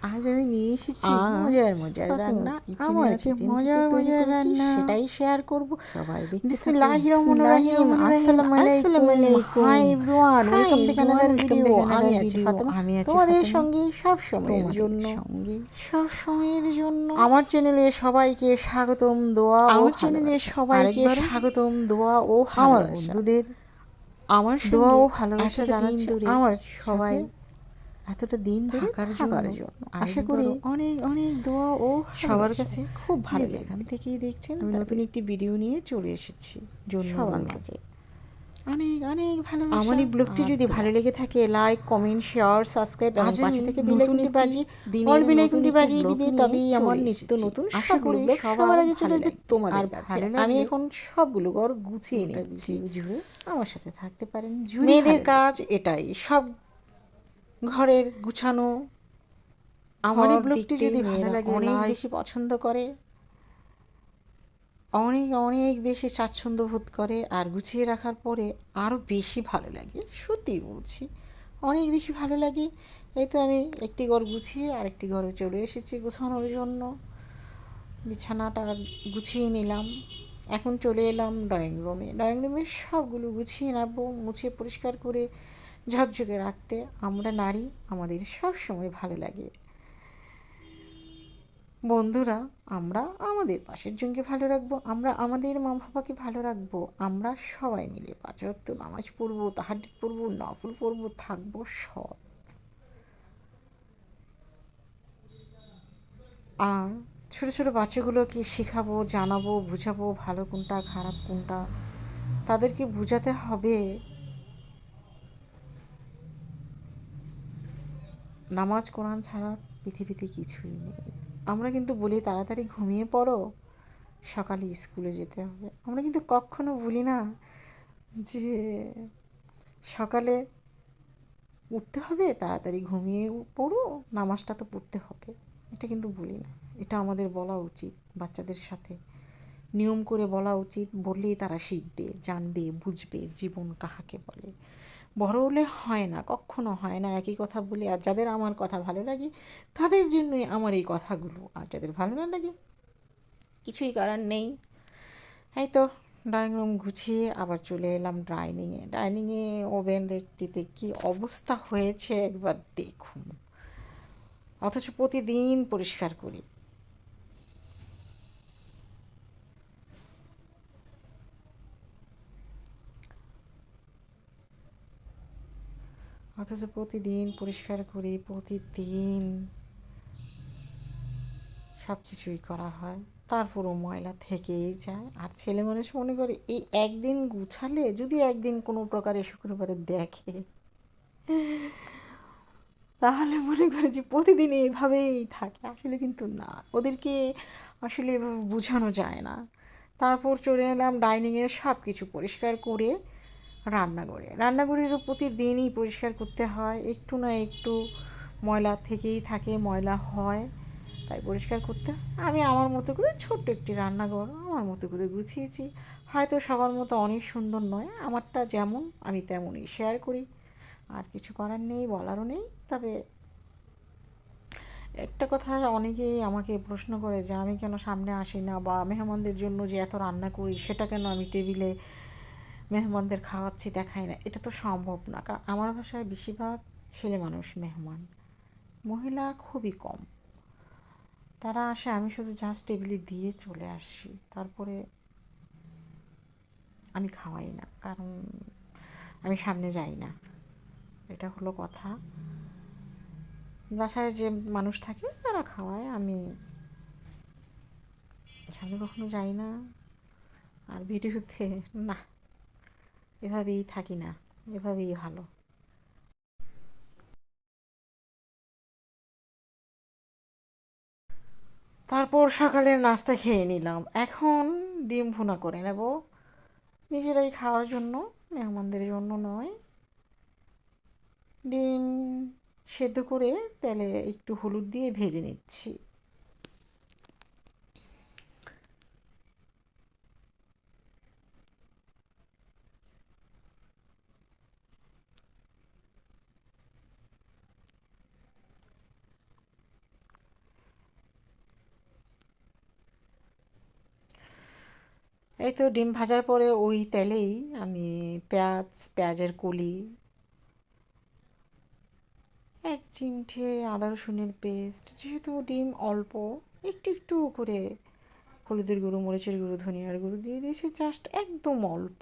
আজ আমি নিয়ে এসেছি মজার মজার রান্না। আমার আছে মজার মজার রান্না, সেটাই শেয়ার করব। সবাই দেখতে থাকুন। বিসমিল্লাহির রহমানির রহিম। আসসালামু আলাইকুম। Hi everyone, welcome to another video. আমি আছি ফাতেমা, তোমাদের সঙ্গে সব সময়ের জন্য, আমার চ্যানেলে সবাইকে স্বাগতম, দোয়া ও আমার বন্ধুদের আমার দোয়া ও ভালোবাসা জানাচ্ছি। আমার সবাই এতটা দিন ধরে থাকার জন্য আশা করি অনেক অনেক দোয়া ও সবার কাছে খুব ভালো। যেখান থেকেই দেখছেন, আমি নতুন একটি ভিডিও নিয়ে চলে এসেছি সবার মাঝে। অনেক অনেক ভালোবাসা। আমার এই ব্লগটি যদি ভালো লেগে থাকে, লাইক, কমেন্ট, শেয়ার, সাবস্ক্রাইব এবং পাশে থেকে বেল আইকনটি বাজিয়ে অল বেল আইকনটি বাজিয়ে দিবে, তবেই আমার নিত্য নতুন আশা করি সবার আগে চলে আসবে তোমাদের কাছে। আমি এখন সবগুলো ঘর গুছিয়ে নিচ্ছি, আমার সাথে থাকতে পারেন। মেয়েদের কাজ এটাই, সব ঘরের গুছানো। আমার এই ব্লগটি যদি ভালো লাগে, অনেক বেশি পছন্দ করে, অনেক অনেক বেশি স্বাচ্ছন্দ্য বোধ করে, আর গুছিয়ে রাখার পরে আরও বেশি ভালো লাগে। সত্যি বলছি, অনেক বেশি ভালো লাগে। এই তো আমি একটি ঘর গুছিয়ে আরেকটি ঘরে চলে এসেছি গোছানোর জন্য। বিছানাটা গুছিয়ে নিলাম, এখন চলে এলাম ড্রয়িং রুমে। ড্রয়িং রুমে সবগুলো গুছিয়ে নেব, মুছে পরিষ্কার করে ঝকঝকে রাখতে। আমরা নারী, আমাদের সব সময় ভালো লাগে। বন্ধুরা, আমরা আমাদের পাশের জনকে ভালো রাখবো, আমরা আমাদের মা বাবাকে ভালো রাখবো, আমরা সবাই মিলে 5 ওয়াক্ত নামাজ পড়বো, তাহাজ্জুদ পড়বো, নফল পড়বো, থাকবো সৎ। আর ছোটো ছোটো বাচ্চাগুলোকে শেখাবো, জানাবো, বুঝাবো ভালো কোনটা খারাপ কোনটা। তাদেরকে বোঝাতে হবে নামাজ কোরআন ছাড়া পৃথিবীতে কিছুই নেই। আমরা কিন্তু বলি তাড়াতাড়ি ঘুমিয়ে পড়ো, সকালে স্কুলে যেতে হবে। আমরা কিন্তু কখনো বলি না যে সকালে উঠতে হবে, তাড়াতাড়ি ঘুমিয়ে পড়ো, নামাজটা তো পড়তে হবে। এটা কিন্তু বলি না, এটা আমাদের বলা উচিত। বাচ্চাদের সাথে নিয়ম করে বলা উচিত, বললেই তারা শিখবে, জানবে, বুঝবে জীবন কাহাকে বলে। বড় হলে হয় না, কখনো হয় না একই কথা বলে। আর যাদের আমার কথা ভালো লাগে তাদের জন্যই আমার এই কথাগুলো, আর যাদের ভালো না লাগে কিছুই করার নেই। এই তো ড্রয়িং রুম গুছিয়ে আবার চলে এলাম ডাইনিংয়ে। ডাইনিংয়ে ওভেন রেকটিতে কী অবস্থা হয়েছে একবার দেখুন, অথচ প্রতিদিন পরিষ্কার করি। প্রতিদিন সব কিছুই করা হয়, তারপরও ময়লা থেকেই যায়। আর ছেলে মানুষ মনে করে এই একদিন গুছালে, যদি একদিন কোনো প্রকারে শুক্রবারে দেখে, তাহলে মনে করে যে প্রতিদিন এইভাবেই থাকে। আসলে কিন্তু না, ওদেরকে আসলে এভাবে বোঝানো যায় না। তারপর চলে এলাম ডাইনিংয়ের সব কিছু পরিষ্কার করে রান্নাঘরেরও প্রতিদিনই পরিষ্কার করতে হয়। একটু না একটু ময়লা থেকেই থাকে, ময়লা হয়, তাই পরিষ্কার করতে হয়। আমি আমার মতো করে ছোট্ট একটি রান্নাঘর আমার মতো করে গুছিয়েছি। হয়তো সবার মতো অনেক সুন্দর নয়, আমারটা যেমন আমি তেমনই শেয়ার করি। আর কিছু করার নেই, বলারও নেই। তবে একটা কথা, অনেকেই আমাকে প্রশ্ন করে যে আমি কেন সামনে আসি না, বা মেহমানদের জন্য যে এত রান্না করি সেটা কেন আমি টেবিলে মেহমানদের খাওয়াচ্ছি দেখাই না। এটা তো সম্ভব না, কারণ আমার বাসায় বেশিরভাগ ছেলে মানুষ মেহমান, মহিলা খুবই কম। তারা আসে, আমি শুধু জাস্ট টেবিলে দিয়ে চলে আসি, তারপরে আমি খাওয়াই না, কারণ আমি সামনে যাই না। এটা হলো কথা। বাসায় যে মানুষ থাকে তারা খাওয়ায়, আমি সামনে কখনো যাই না। আর ভিডিওতে না, এভাবেই থাকি না, এভাবেই ভালো। তারপর সকালের নাস্তা খেয়ে নিলাম, এখন ডিম ভুনা করে নেব নিজেরাই খাওয়ার জন্য, মেহমানদের জন্য নয়। ডিম সেদ্ধ করে তেলে একটু হলুদ দিয়ে ভেজে নিচ্ছি। এই তো ডিম ভাজার পরে ওই তেলেই আমি পেঁয়াজের কলি, এক চিমটে আদা রসুনের পেস্ট, যেহেতু ডিম অল্প, একটু একটু করে হলুদের গুঁড়ো, মরিচের গুঁড়ো, ধনিয়ার গুঁড়ো দিয়ে দিয়েছি, জাস্ট একদম অল্প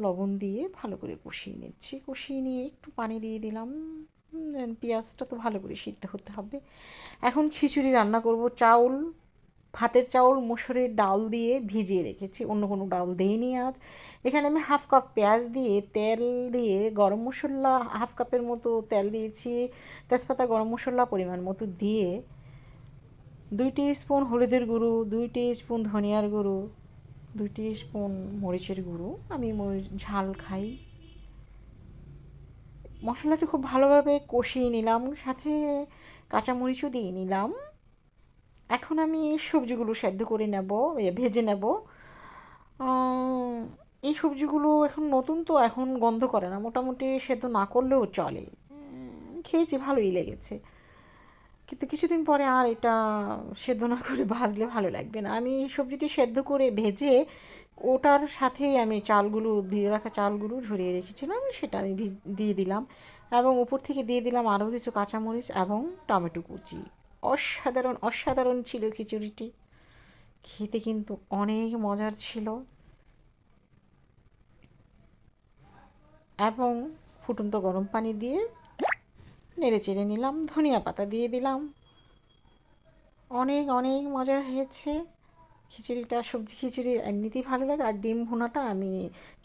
লবণ দিয়ে ভালো করে কষিয়ে নিচ্ছি। কষিয়ে নিয়ে একটু পানি দিয়ে দিলাম, পেঁয়াজটা তো ভালো করে সিদ্ধ হতে হবে। এখন খিচুড়ি রান্না করব। ভাতের চাউল মসুরের ডাল দিয়ে ভিজিয়ে রেখেছি, অন্য কোনো ডাল দিইনি আজ। এখানে আমি হাফ কাপ পেঁয়াজ দিয়ে তেল দিয়ে গরম মশলা হাফ কাপের মতো তেল দিয়েছি, তেজপাতা, গরম মশলা পরিমাণ মতো দিয়ে 2 স্পুন হলুদের গুঁড়ো, 2 স্পুন ধনিয়ার গুঁড়ো, 2 স্পুন মরিচের গুঁড়ো, আমি মরিচ ঝাল খাই, মশলাটা খুব ভালোভাবে কষিয়ে নিলাম, সাথে কাঁচামরিচও দিয়ে নিলাম। এখন আমি সবজিগুলো সেদ্ধ করে নেব, ভেজে নেব। এই সবজিগুলো এখন নতুন তো, এখন গন্ধ করে না, মোটামুটি সেদ্ধ না করলেও চলে। খেয়েছি, ভালোই লেগেছে, কিন্তু কিছুদিন পরে আর এটা সেদ্ধ না করে ভাজলে ভালো লাগবে না। আমি সবজিটি সেদ্ধ করে ভেজে ওটার সাথেই আমি দিয়ে রাখা চালগুলো ঝরিয়ে রেখেছিলাম, সেটা আমি দিয়ে দিলাম, এবং উপর থেকে দিয়ে দিলাম আরও কিছু কাঁচামরিচ এবং টমেটো কুচি। অসাধারণ অসাধারণ ছিল খিচুড়িটি, খেতে কিন্তু অনেক মজার ছিল। এবং ফুটন্ত গরম পানি দিয়ে নেড়ে চেড়ে নিলাম, ধনিয়া পাতা দিয়ে দিলাম, অনেক অনেক মজার হয়েছে খিচুড়িটা। সবজি খিচুড়ি এমনিতেই ভালো লাগে, আর ডিম ভুনাটা আমি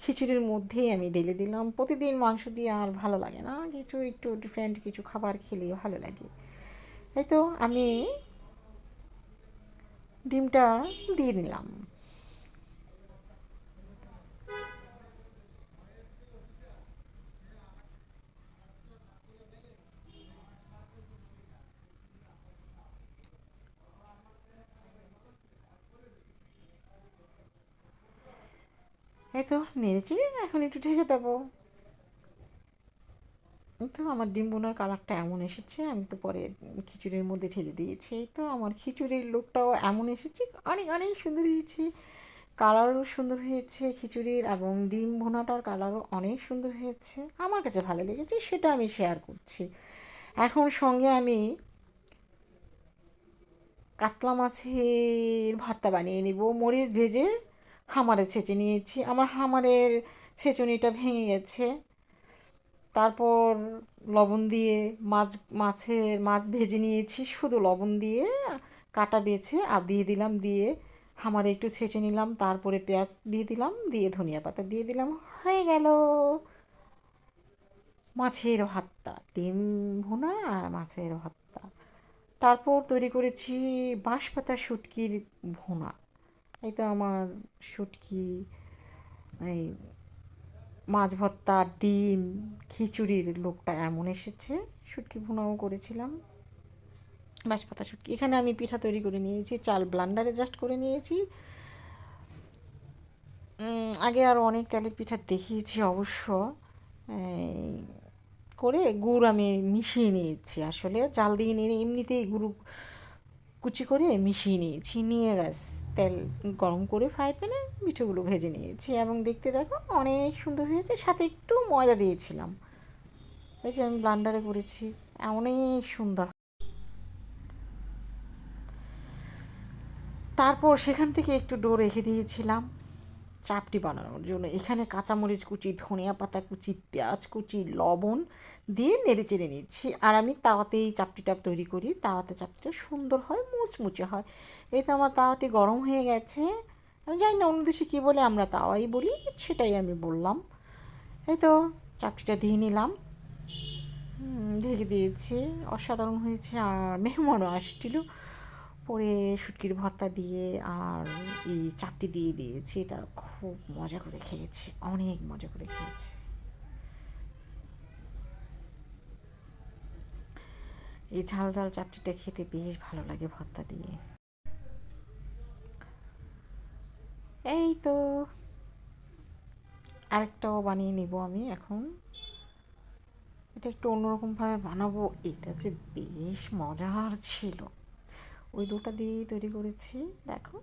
খিচুড়ির মধ্যেই আমি ঢেলে দিলাম। প্রতিদিন মাংস দিয়ে আর ভালো লাগে না, কিছু একটু ডিফারেন্ট কিছু খাবার খেলে ভালো লাগে। এই তো আমি ডিমটা দিয়ে দিলাম। এই তো নেড়েছি, এখন একটু ঢেকে দেবো। এই তো আমার ডিম বোনার কালারটা এমন এসেছে, আমি তো পরে খিচুড়ির মধ্যে ঢেলে দিয়েছি। এই তো আমার খিচুড়ির লুকটাও এমন এসেছে, অনেক অনেক সুন্দর হয়েছে, কালারও সুন্দর হয়েছে খিচুড়ির, এবং ডিম ভুনাটার কালারও অনেক সুন্দর হয়েছে, আমার কাছে ভালো লেগেছে, সেটা আমি শেয়ার করছি। এখন সঙ্গে আমি কাতলা মাছের ভর্তা বানিয়ে নিব। মরিচ ভেজে হামারে ছেঁচে নিয়েছি, আমার হামারের ছেঁচুনিটা ভেঙে গেছে। তারপর লবণ দিয়ে মাছ ভেজে নিয়েছি, শুধু লবণ দিয়ে কাটা বেছে আর দিয়ে দিলাম, দিয়ে হামারে একটু ছেঁচে নিলাম, তারপরে পেঁয়াজ দিয়ে দিলাম, দিয়ে ধনিয়া পাতা দিয়ে দিলাম, হয়ে গেল মাছের ভর্তা, ডিম ভুনা আর মাছের ভর্তা। তারপর তৈরি করেছি বাঁশপাতা শুটকির ভুনা। এই তো আমার শুটকি, এই মাছ ভর্তা, ডিম, খিচুড়ির লোকটা এমন এসেছে। শুটকি ভুনাও করেছিলাম, বাঁশপাতা শুটকি। এখানে আমি পিঠা তৈরি করে নিয়েছি, চাল ব্লান্ডারে জাস্ট করে নিয়েছি। আগে আরও অনেক তেলের পিঠা দেখিয়েছি অবশ্য। এই করে গুড় আমি মিশিয়ে নিয়েছি, আসলে জাল দিয়ে নিয়ে এমনিতেই গুঁড়ো কুচি করে মিশিয়ে নিয়েছি, নিয়ে ব্যাস তেল গরম করে ফ্রাই প্যানে পিঠেগুলো ভেজে নিয়েছি, এবং দেখতে দেখো অনেক সুন্দর হয়েছে, সাথে একটু ময়দা দিয়েছিলাম। এই যে আমি ব্লান্ডারে করেছি, অনেক সুন্দর। তারপর সেখান থেকে একটু ডো রেখে দিয়েছিলাম চাপটি বানানোর জন্য। এখানে কাঁচামরিচ কুচি, ধনিয়া পাতা কুচি, পেঁয়াজ কুচি, লবণ দিয়ে নেড়ে চেড়ে নিচ্ছি, আর আমি তাওয়াতেই চাপটিটা তৈরি করি, তাওয়াতে চাপটিটা সুন্দর হয়, মুচমুচে হয়। এই তো আমার তাওয়াটি গরম হয়ে গেছে, আমি জানি না অন্য দেশে কী বলে, আমরা তাওয়াই বলি, সেটাই আমি বললাম। এই তো চাপটিটা দিয়ে নিলাম, ঢেকে দিয়েছি, অসাধারণ হয়েছে। আর মেহমানও আসছিল, পরে শুটকির ভর্তা দিয়ে আর এই চাপটি দিয়ে দিয়েছি, তারা খুব মজা করে খেয়েছে, অনেক মজা করে খেয়েছে। এই ঝাল ঝাল চাপটিটা খেতে বেশ ভালো লাগে ভর্তা দিয়ে। এই তো আরেকটাও বানিয়ে নিব আমি এখন, এটা একটু অন্যরকমভাবে বানাবো, এটা যে বেশ মজার ছিল। ওই ডোটা দিয়েই তৈরি করেছি, দেখো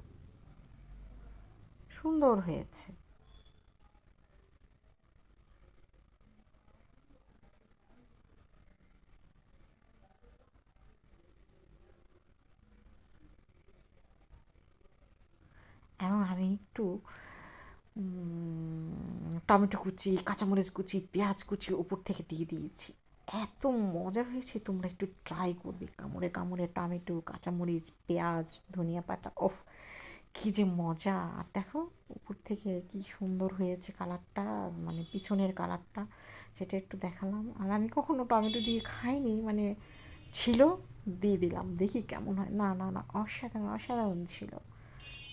সুন্দর হয়েছে। এবং আমি একটু টমেটো কুচি, কাঁচামরিচ কুচি, পেঁয়াজ কুচি উপর থেকে দিয়ে দিয়েছি। এত মজা হয়েছে, তোমরা একটু ট্রাই করবে। কামড়ে কামড়ে টমেটো, কাঁচামরিচ, পেঁয়াজ, ধনিয়া পাতা, ওফ কী যে মজা! আর দেখো উপর থেকে কি সুন্দর হয়েছে কালারটা, মানে পিছনের কালারটা, সেটা একটু দেখালাম। আর আমি কখনো টমেটো দিয়ে খাইনি, মানে ছিল, দিয়ে দিলাম, দেখি কেমন হয়। না না না, অসাধারণ অসাধারণ ছিল,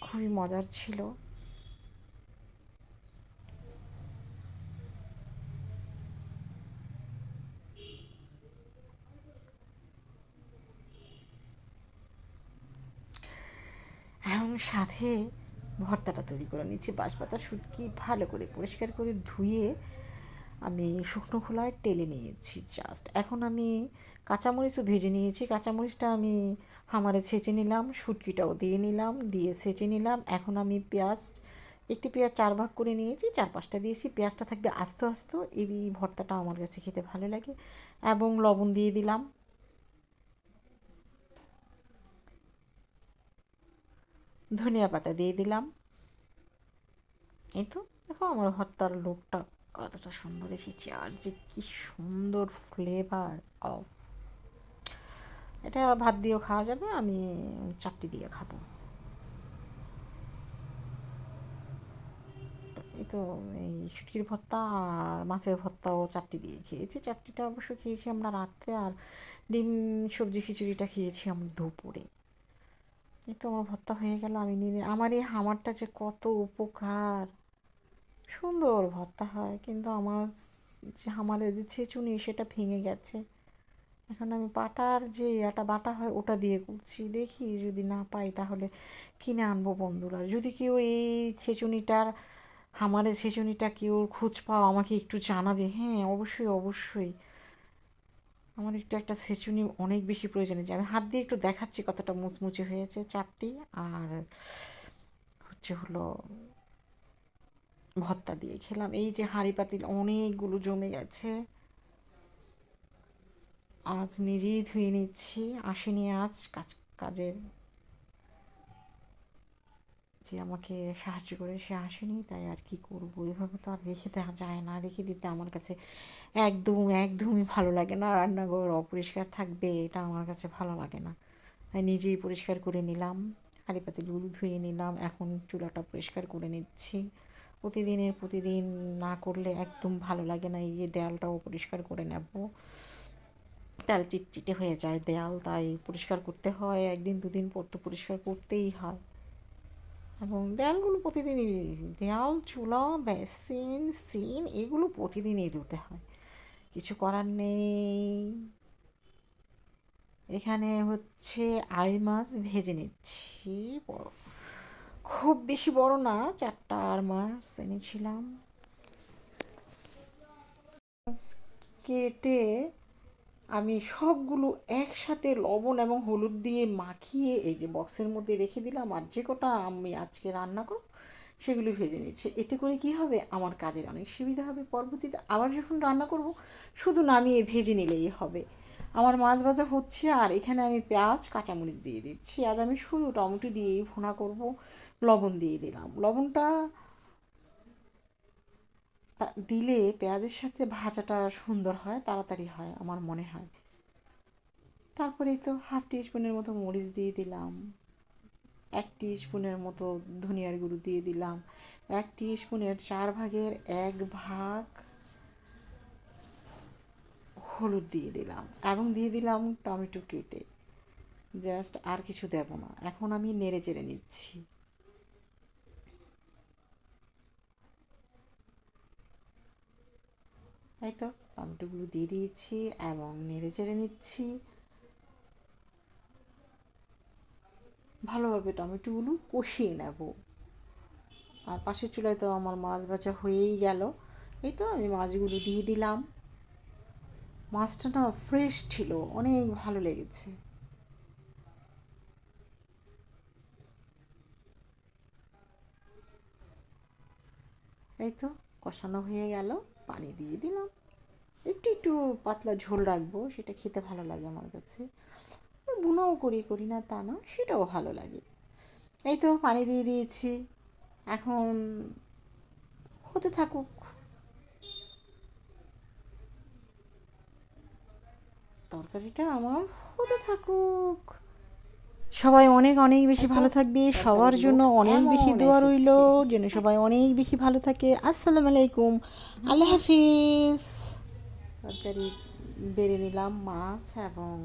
খুবই মজার ছিল। এবং সাথে ভর্তাটা তৈরি করে নিচ্ছি। বাঁশপাতা শুটকি ভালো করে পরিষ্কার করে ধুয়ে আমি শুকনো খোলায় টেলে নিয়েছি জাস্ট। এখন আমি কাঁচামরিচও ভেজে নিয়েছি, কাঁচামরিচটা আমি হামারে ছেঁচে নিলাম, শুটকিটাও দিয়ে নিলাম, দিয়ে ছেঁচে নিলাম। এখন আমি পেঁয়াজ, একটি পেঁয়াজ 4 ভাগ করে নিয়েছি, 4-5টা দিয়েছি। পেঁয়াজটা থাকবে আস্ত আস্ত, এই ভর্তাটা আমার কাছে খেতে ভালো লাগে। এবং লবণ দিয়ে দিলাম, ধনিয়া পাতা দিয়ে দিলাম। এই তো দেখো আমার ভর্তার লুকটা কতটা সুন্দর এসেছে, আর যে কি সুন্দর ফ্লেভার! অফ, এটা ভাত দিয়েও খাওয়া যাবে, আমি চাপটি দিয়ে খাবো। এই তো এই শুটকির ভর্তা আর মাছের ভর্তাও চাপটি দিয়ে খেয়েছি। চাপটিটা অবশ্য খেয়েছি আমরা রাত্রে, আর ডিম সবজি খিচুড়িটা খেয়েছি আমরা দুপুরে। এই তো আমার ভর্তা হয়ে গেল, আমি নিয়ে আমার এই হামারটা যে কত উপকার, সুন্দর ভর্তা হয়। কিন্তু আমার যে হামারের যে ছেঁচুনি সেটা ভেঙে গেছে। এখন আমি পাটার যে একটা বাটা হয় ওটা দিয়ে করছি, দেখি যদি না পাই তাহলে কিনে আনবো বন্ধুরা। যদি কেউ এই ছেঁচুনিটার, হামারের ছেঁচুনিটা কেউ খোঁজ পাও আমাকে একটু জানাবে। হ্যাঁ, অবশ্যই অবশ্যই, আমার একটু একটা ছেঁচুনি অনেক বেশি প্রয়োজন আছে। আমি হাত দিয়ে একটু দেখাচ্ছি কতটা মুচমুচে হয়েছে চাপটি। আর হচ্ছে হলো ভর্তা দিয়ে খেলাম। এই যে হাঁড়ি পাতিল অনেকগুলো জমে গেছে, আজ নিজেই ধুয়ে নিচ্ছি। আসেনি আজ কাজের যে আমাকে সাহায্য করে, সে আসেনি, তাই আর কি করবো, এভাবে তো আর রেখে দেওয়া যায় না। রেখে দিতে আমার কাছে একদমই ভালো লাগে না। রান্নাঘর অপরিষ্কার থাকবে এটা আমার কাছে ভালো লাগে না, তাই নিজেই পরিষ্কার করে নিলাম। হাঁড়ি পাতিলগুলো ধুয়ে নিলাম, এখন চুলাটা পরিষ্কার করে নিচ্ছি। প্রতিদিন না করলে একদম ভালো লাগে না। এই যে দেয়ালটাও পরিষ্কার করে নেব, তেল চিটচিটে হয়ে যায় দেয়াল, তাই পরিষ্কার করতে হয়। 1-2 দিন পর তো পরিষ্কার করতেই হয়। এবং দেয়ালগুলো প্রতিদিনই, দেয়াল, চুলা, বেসিন, সিন এগুলো প্রতিদিনই ধুতে হয়, কিছু করার নেই। এখানে হচ্ছে আড়াই মাছ ভেজে নিচ্ছি, বড়, খুব বেশি বড় না, 4টা আর মাছ এনেছিলাম। কেটে আমি সবগুলো একসাথে লবণ এবং হলুদ দিয়ে মাখিয়ে এই যে বক্সের মধ্যে রেখে দিলাম। আর যে কটা আমি আজকে রান্না করব সেগুলো ভেজে নিচ্ছি। এতে করে কি হবে, আমার কাজের অনেক সুবিধা হবে। পরবর্তীতে আবার যখন রান্না করব শুধু নামিয়ে ভেজে নিলেই হবে। আমার মাছ ভাজা হচ্ছে, আর এখানে আমি পেঁয়াজ কাঁচামরিচ দিয়ে দিচ্ছি। আজ আমি শুধু টমেটো দিয়েই ভুনা করব। লবণ দিয়ে দিলাম, লবণটা দিলে পেঁয়াজের সাথে ভাজাটা সুন্দর হয়, তাড়াতাড়ি হয় আমার মনে হয়। তারপরেই তো 1/2 টি স্পুনের মতো মরিচ দিয়ে দিলাম, 1 টি স্পুনের মতো ধনিয়ার গুঁড়ো দিয়ে দিলাম, 1 টি স্পুনের 1/4 ভাগ হলুদ দিয়ে দিলাম, এবং দিয়ে দিলাম টমেটো কেটে। জাস্ট আর কিছু দেব না। এখন আমি নেড়ে চেড়ে নিচ্ছি। এই তো টমেটোগুলো দিয়ে দিয়েছি এবং নেড়ে চেড়ে নিচ্ছি ভালোভাবে। টমেটোগুলো কষিয়ে নেব। আর পাশের চুলায় তো আমার মাছ ভাজা হয়েই গেল। এই তো আমি মাছগুলো দিয়ে দিলাম। মাছটা না ফ্রেশ ছিল, অনেক ভালো লেগেছে। এই তো কষানো হয়ে গেল, পানি দিয়ে দিলাম। একটু একটু পাতলা ঝোল রাখবো, সেটা খেতে ভালো লাগে আমার কাছে। বুনাও করি না তা না, সেটাও ভালো লাগে। এই তো পানি দিয়ে দিয়েছি, এখন হতে থাকুক। তরকারিটা আমার হতে থাকুক। সবাই অনেক অনেক বেশি ভালো থাকবে, সবার জন্য অনেক বেশি দোয়া রইল, যেন সবাই অনেক বেশি ভালো থাকে। আসসালামু আলাইকুম, আল্লাহ হাফিজ। তরকারি বেড়ে নিলাম মাছ এবং